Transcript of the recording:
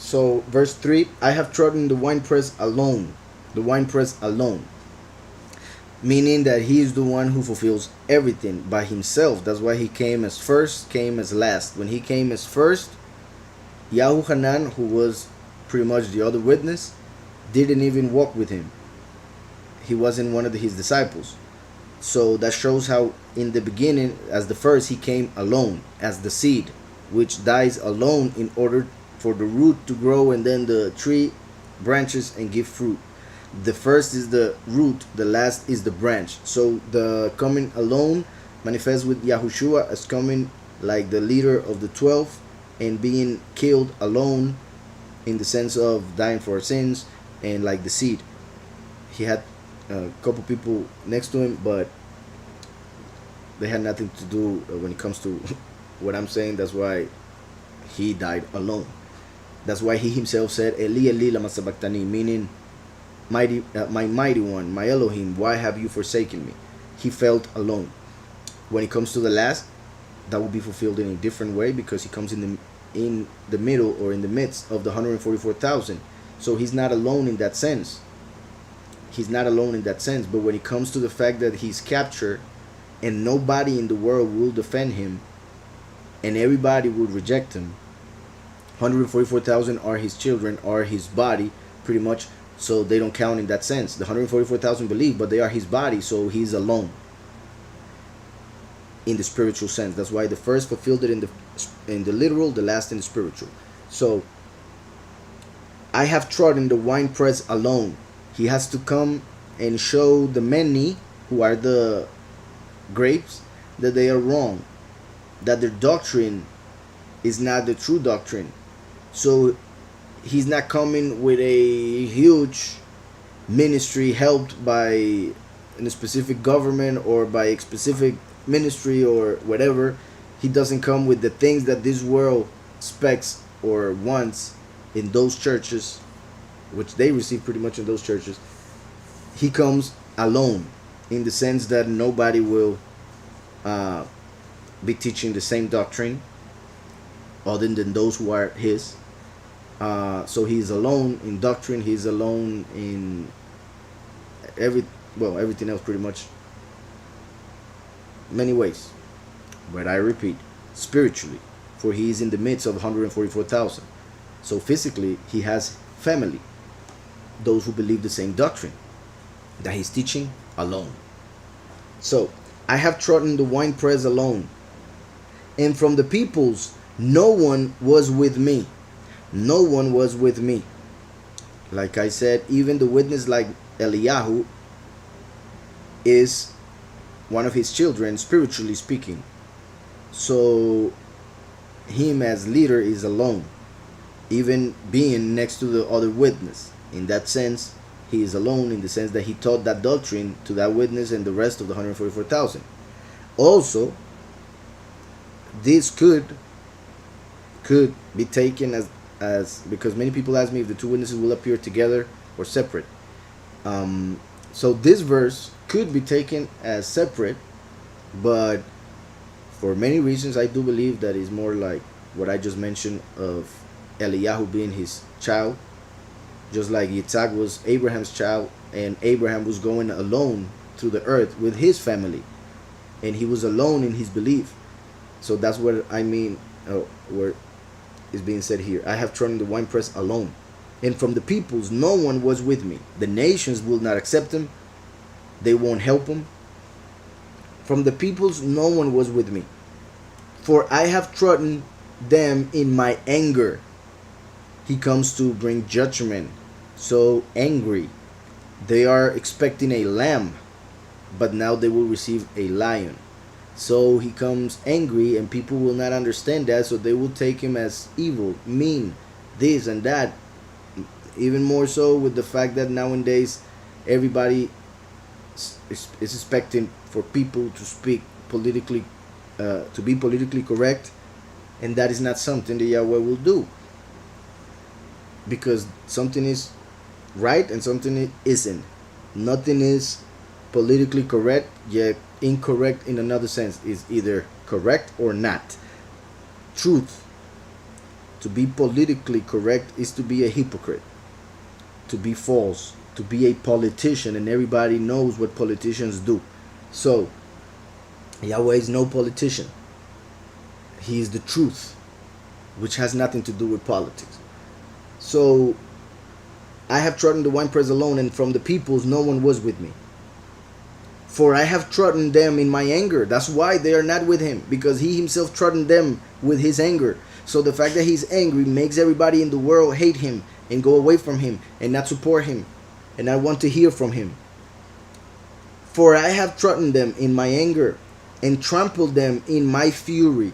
So verse 3, I have trodden the winepress alone. The winepress alone. Meaning that he is the one who fulfills everything by himself. That's why he came as first, came as last. When he came as first, Yahuhanan, who was pretty much the other witness, didn't even walk with him. He wasn't one of his disciples. So that shows how in the beginning, as the first, he came alone, as the seed, which dies alone in order for the root to grow and then the tree branches and give fruit. The first is the root, the last is the branch. So the coming alone manifests with Yahushua as coming like the leader of the 12 and being killed alone in the sense of dying for our sins, and like the seed. He had a couple people next to him, but they had nothing to do when it comes to what I'm saying. That's why he died alone. That's why he himself said, Eli, Eli, lama sabachthani, meaning, mighty, my mighty one, my Elohim, why have you forsaken me? He felt alone. When it comes to the last, that will be fulfilled in a different way, because he comes in the middle or in the midst of the 144,000. So he's not alone in that sense. He's not alone in that sense. But when it comes to the fact that he's captured and nobody in the world will defend him and everybody will reject him, 144,000 are his children, are his body, pretty much. So they don't count in that sense. The 144,000 believe, but they are his body, so he's alone in the spiritual sense. That's why the first fulfilled it in the literal, the last in the spiritual. So I have trodden the winepress alone. He has to come and show the many who are the grapes that they are wrong, that their doctrine is not the true doctrine. So he's not coming with a huge ministry helped by a specific government or by a specific ministry or whatever. He doesn't come with the things that this world expects or wants in those churches, which they receive pretty much in those churches. He comes alone, in the sense that nobody will be teaching the same doctrine other than those who are his. So he's alone in doctrine. He's alone in everything else, pretty much, many ways. But I repeat, spiritually, for he is in the midst of 144,000. So physically, he has family, those who believe the same doctrine that he's teaching alone. So I have trodden the winepress alone, and from the peoples no one was with me. No one was with me. Like I said, even the witness like Eliyahu is one of his children, spiritually speaking. So him as leader is alone, even being next to the other witness. In that sense, he is alone, in the sense that he taught that doctrine to that witness and the rest of the 144,000. Also, this could be taken as because many people ask me if the two witnesses will appear together or separate. So this verse could be taken as separate, but for many reasons I do believe that is more like what I just mentioned of Eliyahu being his child, just like Yitzhak was Abraham's child, and Abraham was going alone through the earth with his family, and he was alone in his belief. So that's what I mean, where is being said here. I have trodden the winepress alone, and from the peoples no one was with me. The nations will not accept him. They won't help him. From the peoples no one was with me. For I have trodden them in my anger. He comes to bring judgment. So angry. They are expecting a lamb, but now they will receive a lion. So he comes angry, and people will not understand that, so they will take him as evil, mean, this and that. Even more so with the fact that nowadays everybody is expecting for people to speak politically, to be politically correct, and that is not something that Yahweh will do, because something is right and something isn't. Nothing is politically correct yet incorrect in another sense. Is either correct or not. Truth To be politically correct is to be a hypocrite, to be false, to be a politician, and everybody knows what politicians do. So, Yahweh is no politician. He is the truth, which has nothing to do with politics. So, I have trodden the winepress alone, and from the peoples no one was with me. For I have trodden them in my anger. That's why they are not with him, because he himself trodden them with his anger. So the fact that he's angry makes everybody in the world hate him and go away from him and not support him and not want to hear from him. For I have trodden them in my anger and trampled them in my fury.